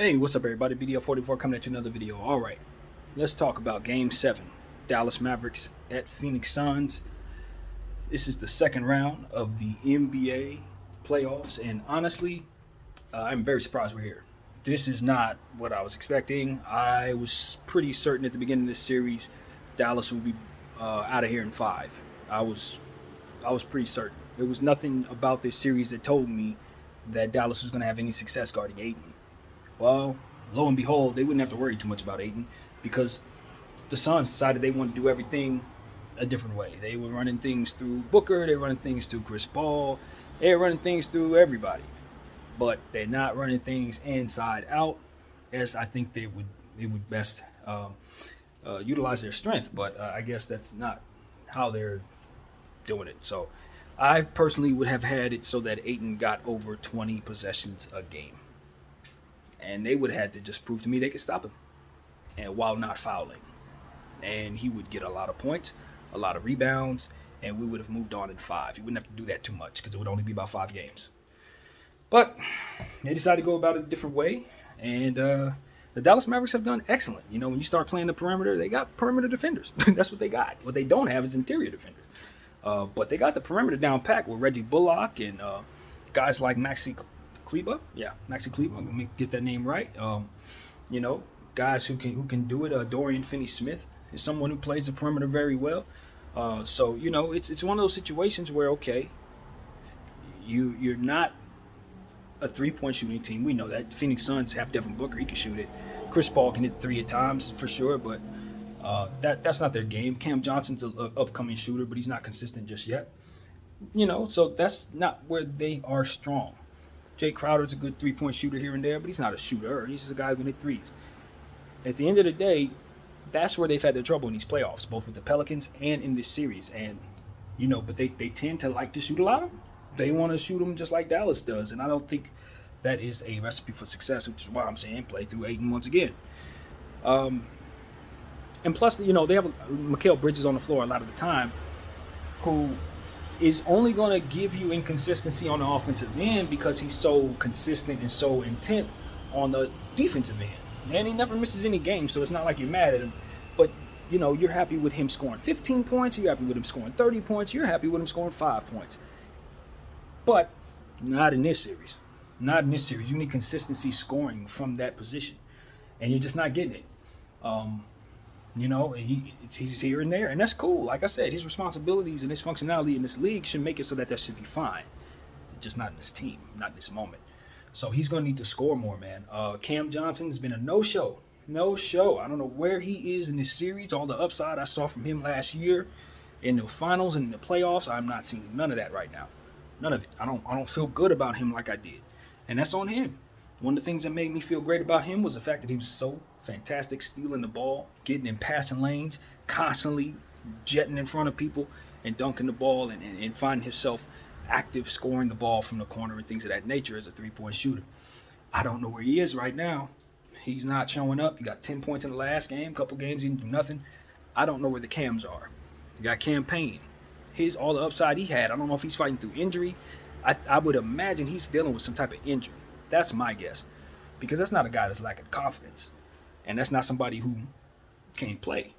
Hey, what's up, everybody? BDL44 coming at you another video. All right, let's talk about Game 7. Dallas Mavericks at Phoenix Suns. This is the second round of the NBA playoffs, and honestly, I'm very surprised we're here. This is not what I was expecting. I was pretty certain at the beginning of this series Dallas would be out of here in 5. I was pretty certain. There was nothing about this series that told me that Dallas was going to have any success guarding Ayton. Well, lo and behold, they wouldn't have to worry too much about Ayton because the Suns decided they wanted to do everything a different way. They were running things through Booker, they were running things through Chris Paul, they were running things through everybody. But they're not running things inside out, as I think they would best utilize their strength. But I guess that's not how they're doing it. So I personally would have had it so that Ayton got over 20 possessions a game. And they would have had to just prove to me they could stop him, and while not fouling. And he would get a lot of points, a lot of rebounds, and we would have moved on in 5. He wouldn't have to do that too much because it would only be about 5 games. But they decided to go about it a different way, and the Dallas Mavericks have done excellent. You know, when you start playing the perimeter, they got perimeter defenders. That's what they got. What they don't have is interior defenders. But they got the perimeter down packed with Reggie Bullock and guys like Maxi Kleber. Let me get that name right. You know, guys who can do it. Dorian Finney-Smith is someone who plays the perimeter very well. So you know, it's one of those situations where you're not a 3-point shooting team. We know that. Phoenix Suns have Devin Booker. He can shoot it. Chris Paul can hit 3 at times for sure, but that's not their game. Cam Johnson's an upcoming shooter, but he's not consistent just yet. You know, so that's not where they are strong. Jay Crowder's a good 3-point shooter here and there, but he's not a shooter. He's just a guy who can hit threes. At the end of the day, that's where they've had their trouble in these playoffs, both with the Pelicans and in this series. And, you know, but they tend to like to shoot a lot of them. They want to shoot them just like Dallas does. And I don't think that is a recipe for success, which is why I'm saying play through Ayton once again. And plus, you know, they have Mikal Bridges on the floor a lot of the time who is only going to give you inconsistency on the offensive end because he's so consistent and so intent on the defensive end. And he never misses any games, so it's not like you're mad at him. But, you know, you're happy with him scoring 15 points, you're happy with him scoring 30 points, you're happy with him scoring 5 points. But not in this series. Not in this series. You need consistency scoring from that position. And you're just not getting it. You know, he's here and there, and that's cool. Like I said, his responsibilities and his functionality in this league should make it so that should be fine. Just not in this team, not in this moment. So he's going to need to score more, man. Cam Johnson's been a no-show. No-show. I don't know where he is in this series. All the upside I saw from him last year in the finals and in the playoffs, I'm not seeing none of that right now. None of it. I don't feel good about him like I did. And that's on him. One of the things that made me feel great about him was the fact that he was so fantastic stealing the ball, getting in passing lanes, constantly jetting in front of people and dunking the ball and finding himself active scoring the ball from the corner and things of that nature as a 3-point shooter. I don't know where he is right now. He's not showing up. He got 10 points in the last game, couple games he didn't do nothing. I don't know where the Cams are. You got Cam Payne. All the upside he had. I don't know if he's fighting through injury. I would imagine he's dealing with some type of injury. That's my guess. Because that's not a guy that's lacking confidence. And that's not somebody who can't play.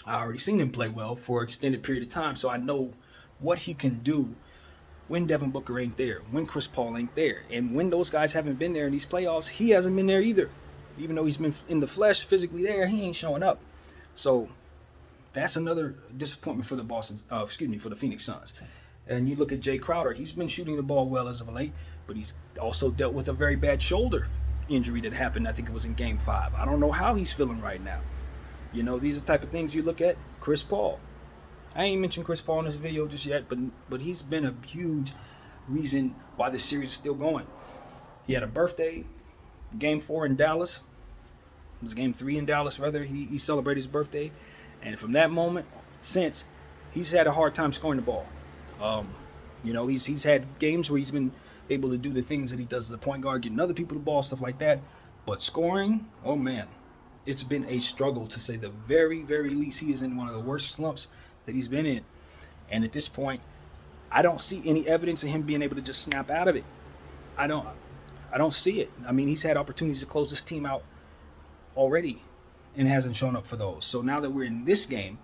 I already seen him play well for an extended period of time, so I know what he can do when Devin Booker ain't there, when Chris Paul ain't there. And when those guys haven't been there in these playoffs, he hasn't been there either. Even though he's been in the flesh, physically there, he ain't showing up. So that's another disappointment for the Phoenix Suns. And you look at Jay Crowder, he's been shooting the ball well as of late, but he's also dealt with a very bad shoulder injury that happened. I think it was in Game 5. I don't know how he's feeling right now. You know, these are the type of things you look at. Chris Paul. I ain't mentioned Chris Paul in this video just yet, but he's been a huge reason why this series is still going. He had a birthday, Game 4 in Dallas. It was Game 3 in Dallas, rather. He celebrated his birthday. And from that moment since, he's had a hard time scoring the ball. You know, he's had games where he's been able to do the things that he does as a point guard, getting other people the ball, stuff like that. But scoring, oh man, it's been a struggle to say the very, very least. He is in one of the worst slumps that he's been in. And at this point, I don't see any evidence of him being able to just snap out of it. I don't. I don't see it. I mean, he's had opportunities to close this team out already and hasn't shown up for those. So now that we're in this game,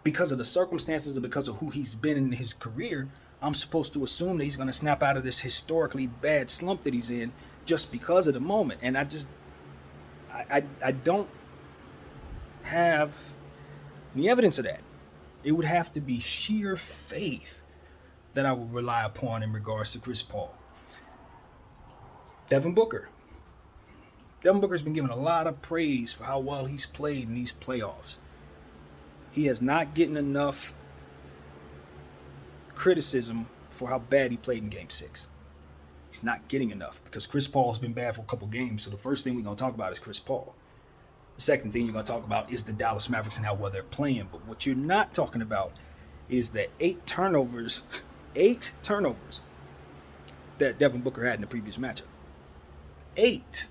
because of the circumstances and because of who he's been in his career, I'm supposed to assume that he's going to snap out of this historically bad slump that he's in just because of the moment. And I don't have any evidence of that. It would have to be sheer faith that I would rely upon in regards to Chris Paul. Devin Booker. Devin Booker's been given a lot of praise for how well he's played in these playoffs. He has not gotten enough criticism for how bad he played in Game 6. He's not getting enough because Chris Paul has been bad for a couple games. So the first thing we're going to talk about is Chris Paul. The second thing you're going to talk about is the Dallas Mavericks and how well they're playing. But what you're not talking about is the 8 turnovers that Devin Booker had in the previous matchup. 8.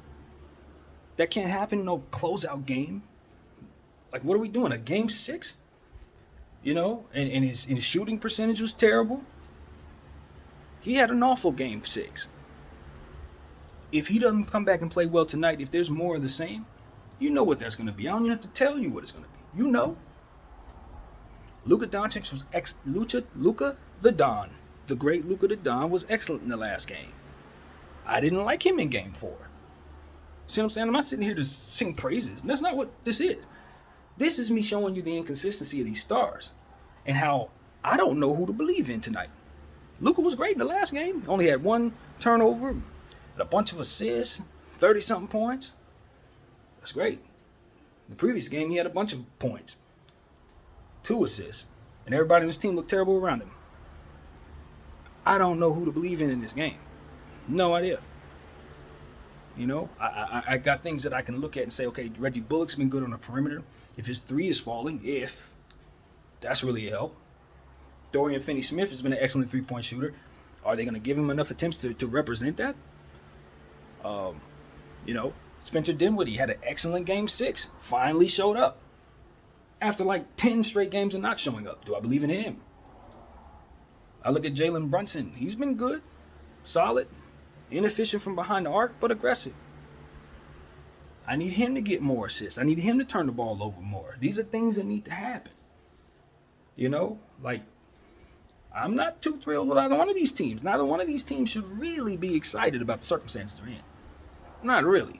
That can't happen in no closeout game. Like, what are we doing? A Game 6? You know, and his shooting percentage was terrible. He had an awful Game 6. If he doesn't come back and play well tonight, if there's more of the same, you know what that's going to be. I don't even have to tell you what it's going to be. You know. Luka Doncic was Luka the Don. The great Luka the Don was excellent in the last game. I didn't like him in Game 4. See what I'm saying? I'm not sitting here to sing praises. That's not what this is. This is me showing you the inconsistency of these stars and how I don't know who to believe in tonight. Luka was great in the last game. Only had 1 turnover, and a bunch of assists, 30-something points. That's great. The previous game, he had a bunch of points, 2 assists, and everybody on his team looked terrible around him. I don't know who to believe in this game. No idea. You know, I got things that I can look at and say, okay, Reggie Bullock's been good on the perimeter. If his 3 is falling, that's really a help. Dorian Finney-Smith has been an excellent 3-point shooter. Are they going to give him enough attempts to represent that? You know, Spencer Dinwiddie had an excellent Game 6. Finally showed up. After like 10 straight games of not showing up. Do I believe in him? I look at Jalen Brunson. He's been good. Solid. Inefficient from behind the arc, but aggressive. I need him to get more assists. I need him to turn the ball over more. These are things that need to happen. You know, like, I'm not too thrilled with either one of these teams. Neither one of these teams should really be excited about the circumstances they're in. Not really.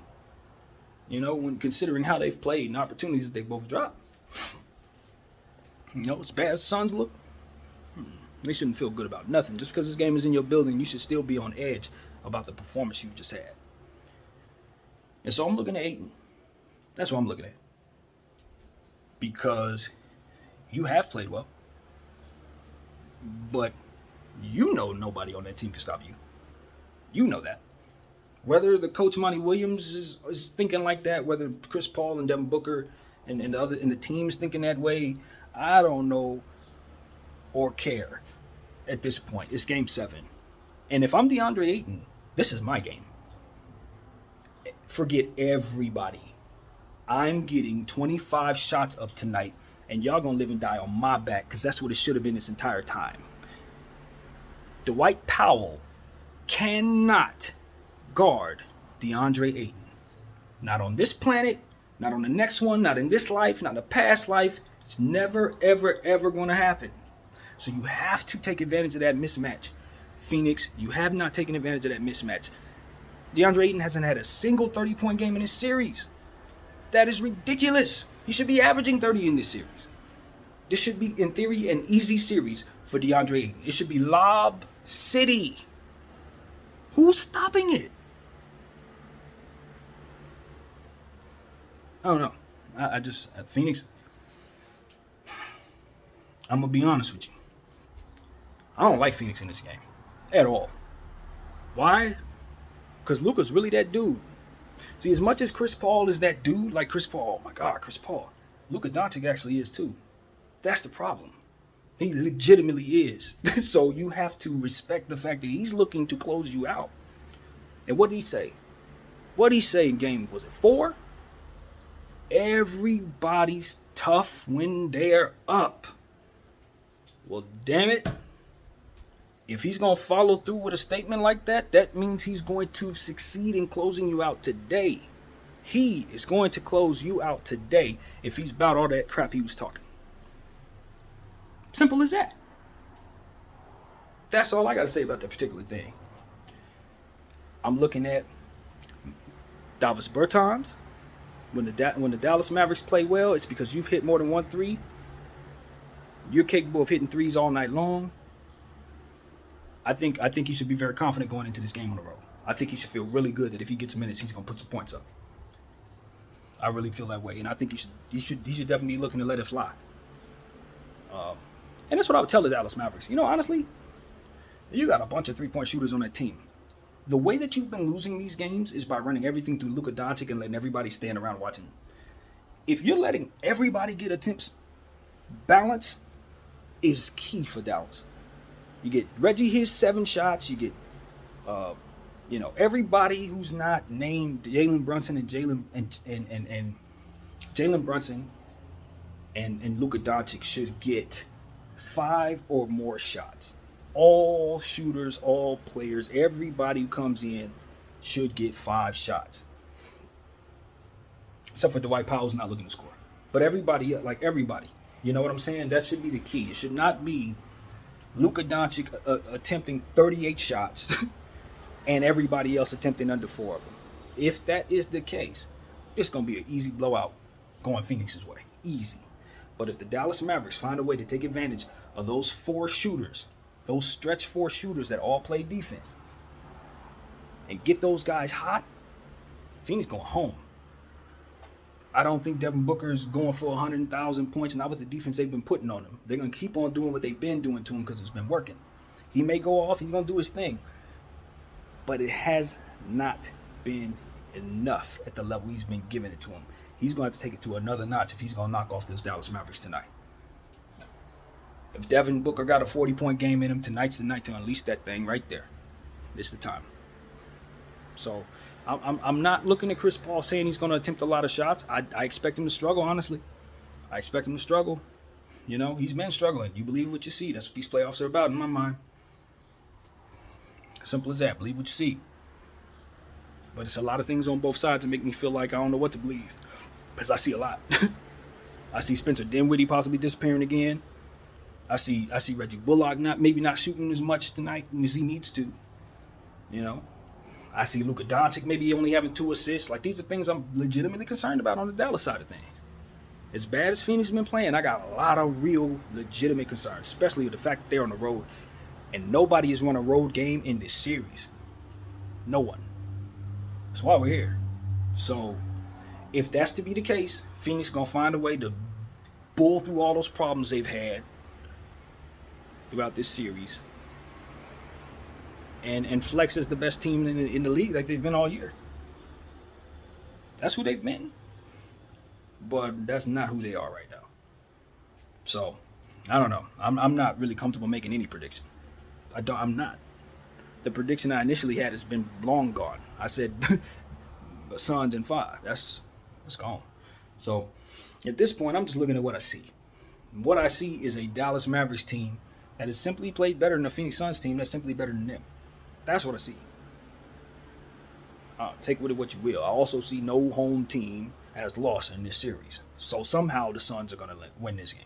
You know, when considering how they've played and opportunities that they both dropped. You know, as bad as the Suns look, they shouldn't feel good about nothing. Just because this game is in your building, you should still be on edge about the performance you just had. And so I'm looking at Ayton. That's what I'm looking at. Because you have played well. But you know nobody on that team can stop you. You know that. Whether the coach Monty Williams is thinking like that, whether Chris Paul and Devin Booker and the team is thinking that way, I don't know or care at this point. It's Game 7. And if I'm DeAndre Ayton, this is my game. Forget everybody. I'm getting 25 shots up tonight, and y'all gonna live and die on my back because that's what it should have been this entire time. Dwight Powell cannot guard DeAndre Ayton. Not on this planet, not on the next one, not in this life, not in the past life. It's never, ever, ever going to happen. So you have to take advantage of that mismatch. Phoenix, you have not taken advantage of that mismatch. DeAndre Ayton hasn't had a single 30-point game in this series. That is ridiculous. He should be averaging 30 in this series. This should be, in theory, an easy series for DeAndre Ayton. It should be Lob City. Who's stopping it? I don't know. I just, at Phoenix, I'm going to be honest with you. I don't like Phoenix in this game at all. Why? Because Luka's really that dude. See, as much as Chris Paul is that dude, like Chris Paul, oh my God, Chris Paul, Luka Doncic actually is too. That's the problem. He legitimately is. So you have to respect the fact that he's looking to close you out. And what did he say? What did he say in game, was it 4? Everybody's tough when they're up. Well, damn it. If he's going to follow through with a statement like that, that means he's going to succeed in closing you out today. He is going to close you out today if he's about all that crap he was talking. Simple as that. That's all I got to say about that particular thing. I'm looking at Davis Bertans. When the Dallas Mavericks play well, it's because you've hit more than 1 3. You're capable of hitting threes all night long. I think he should be very confident going into this game on the road. I think he should feel really good that if he gets minutes, he's going to put some points up. I really feel that way, and I think he should definitely be looking to let it fly. And that's what I would tell the Dallas Mavericks. Honestly, you got a bunch of 3-point shooters on that team. The way that you've been losing these games is by running everything through Luka Doncic and letting everybody stand around watching. If you're letting everybody get attempts, balance is key for Dallas. You get Reggie his 7 shots. You get, everybody who's not named Jalen Brunson and Jalen Brunson and Luka Doncic should get 5 or more shots. All shooters, all players, everybody who comes in should get 5 shots. Except for Dwight Powell's not looking to score. But everybody, you know what I'm saying? That should be the key. It should not be Luka Doncic attempting 38 shots and everybody else attempting under 4 of them. If that is the case, it's going to be an easy blowout going Phoenix's way. Easy. But if the Dallas Mavericks find a way to take advantage of those 4 shooters, those stretch 4 shooters that all play defense, and get those guys hot, Phoenix going home. I don't think Devin Booker's going for 100,000 points, not with the defense they've been putting on him. They're going to keep on doing what they've been doing to him because it's been working. He may go off, he's going to do his thing. But it has not been enough at the level he's been giving it to him. He's going to have to take it to another notch if he's going to knock off those Dallas Mavericks tonight. If Devin Booker got a 40-point game in him, tonight's the night to unleash that thing right there. This is the time. So I'm not looking at Chris Paul saying he's going to attempt a lot of shots. I expect him to struggle, honestly. I expect him to struggle. He's been struggling. You believe what you see. That's what these playoffs are about in my mind. Simple as that. Believe what you see. But it's a lot of things on both sides that make me feel like I don't know what to believe. Because I see a lot. I see Spencer Dinwiddie possibly disappearing again. I see Reggie Bullock maybe not shooting as much tonight as he needs to. I see Luka Doncic maybe only having 2 assists. These are things I'm legitimately concerned about on the Dallas side of things. As bad as Phoenix has been playing, I got a lot of real legitimate concerns, especially with the fact that they're on the road. And nobody has won a road game in this series. No one. That's why we're here. So, if that's to be the case, Phoenix going to find a way to bull through all those problems they've had throughout this series and flex as the best team in the league like they've been all year. That's who they've been. But that's not who they are right now. So, I don't know. I'm not really comfortable making any prediction. I'm not. The prediction I initially had has been long gone. I said Suns in 5. That's gone. So, at this point, I'm just looking at what I see. What I see is a Dallas Mavericks team that has simply played better than a Phoenix Suns team that's simply better than them. That's what I see. Take with it what you will. I also see no home team has lost in this series. So somehow the Suns are going to win this game.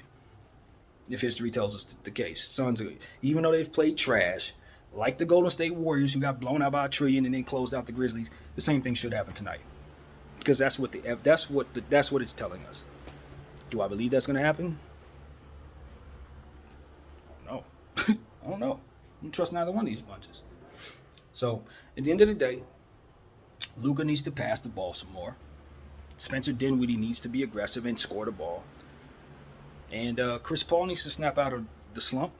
If history tells us the case. Suns, even though they've played trash, like the Golden State Warriors who got blown out by a trillion and then closed out the Grizzlies, the same thing should happen tonight. Because that's what it's telling us. Do I believe that's going to happen? No. I don't know. I don't trust neither one of these bunches. So, at the end of the day, Luka needs to pass the ball some more. Spencer Dinwiddie needs to be aggressive and score the ball. And Chris Paul needs to snap out of the slump.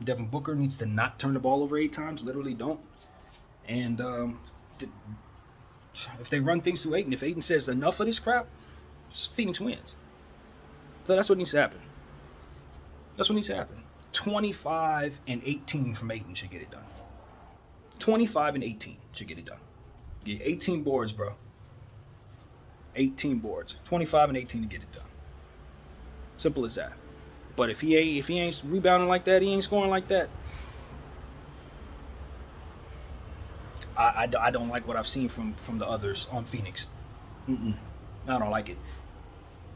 Devin Booker needs to not turn the ball over 8 times. Literally don't. And if they run things through Ayton, if Ayton says enough of this crap, Phoenix wins. So that's what needs to happen. That's what needs to happen. 25 and 18 from Ayton should get it done. 25 and 18 should get it done. Get 18 boards, bro. 18 boards. 25 and 18 to get it done. Simple as that. But if he ain't rebounding like that, he ain't scoring like that, I don't like what I've seen from the others on Phoenix. I don't like it.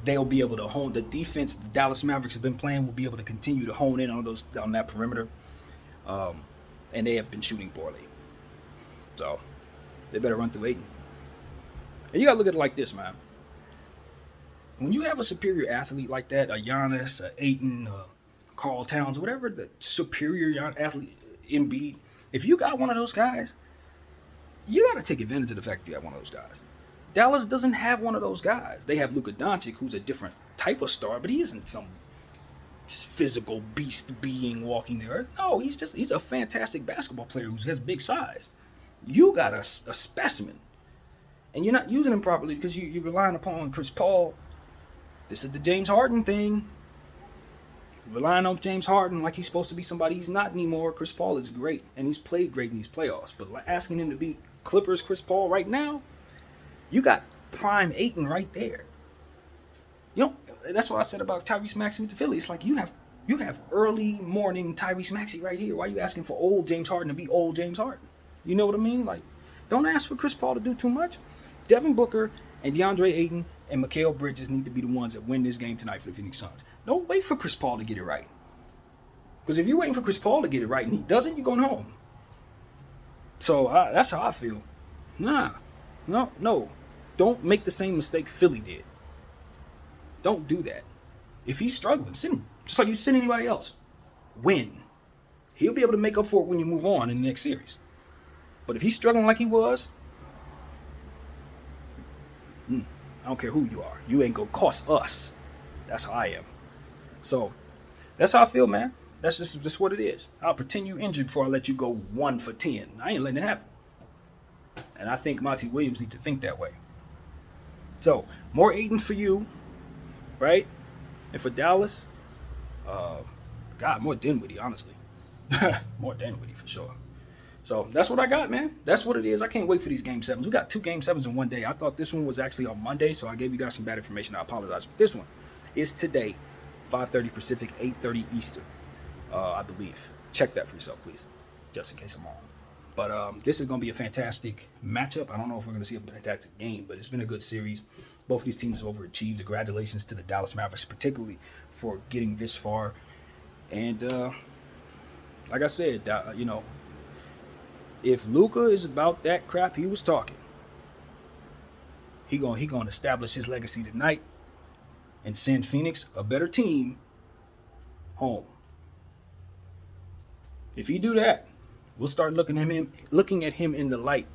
They'll be able to hone the defense. The Dallas Mavericks have been playing. Will be able to continue to hone in on that perimeter, and they have been shooting poorly. So they better run through Ayton. And you gotta look at it like this, man. When you have a superior athlete like that, a Giannis, a Ayton, a Karl Towns, whatever the superior athlete, Embiid, if you got one of those guys, you got to take advantage of the fact that you have one of those guys. Dallas doesn't have one of those guys. They have Luka Doncic, who's a different type of star, but he isn't some physical beast being walking the earth. No, he's a fantastic basketball player who has big size. You got a specimen, and you're not using him properly because you're relying upon Chris Paul. This is the James Harden thing. Relying on James Harden like he's supposed to be somebody he's not anymore. Chris Paul is great, and he's played great in these playoffs. But asking him to be Clippers Chris Paul right now, you got prime Ayton right there. You know, that's what I said about Tyrese Maxey with the Phillies. It's like you have early morning Tyrese Maxey right here. Why are you asking for old James Harden to be old James Harden? You know what I mean? Like, don't ask for Chris Paul to do too much. Devin Booker and DeAndre Ayton and Mikal Bridges need to be the ones that win this game tonight for the Phoenix Suns. Don't wait for Chris Paul to get it right. Because if you're waiting for Chris Paul to get it right and he doesn't, you're going home. So that's how I feel. No. Don't make the same mistake Philly did. Don't do that. If he's struggling, sit him. Just like you sit anybody else. Win. He'll be able to make up for it when you move on in the next series. But if he's struggling like he was, I don't care who you are. You ain't going to cost us. That's how I am. So, that's how I feel, man. That's just what it is. I'll pretend you injured before I let you go 1 for 10. I ain't letting it happen. And I think Monty Williams needs to think that way. So, more Ayton for you, right? And for Dallas, more Dinwiddie, honestly. More Dinwiddie for sure. So, that's what I got, man. That's what it is. I can't wait for these Game 7s. We got 2 Game 7s in one day. I thought this one was actually on Monday, so I gave you guys some bad information. I apologize. But this one is today, 5:30 Pacific, 8:30 Eastern, I believe. Check that for yourself, please, just in case I'm wrong. But this is going to be a fantastic matchup. I don't know if we're going to see a fantastic game, but it's been a good series. Both of these teams have overachieved. Congratulations to the Dallas Mavericks, particularly for getting this far. And like I said, if Luka is about that crap he was talking, he gonna establish his legacy tonight and send Phoenix, a better team, home. If he do that, we'll start looking at him in the light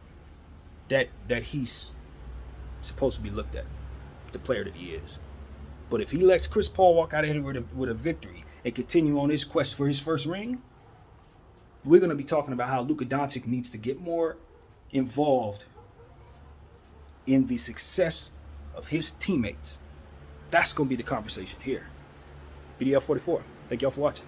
that he's supposed to be looked at, the player that he is. But if he lets Chris Paul walk out of here with a victory and continue on his quest for his first ring, we're going to be talking about how Luka Doncic needs to get more involved in the success of his teammates. That's going to be the conversation here. BDL 44. Thank y'all for watching.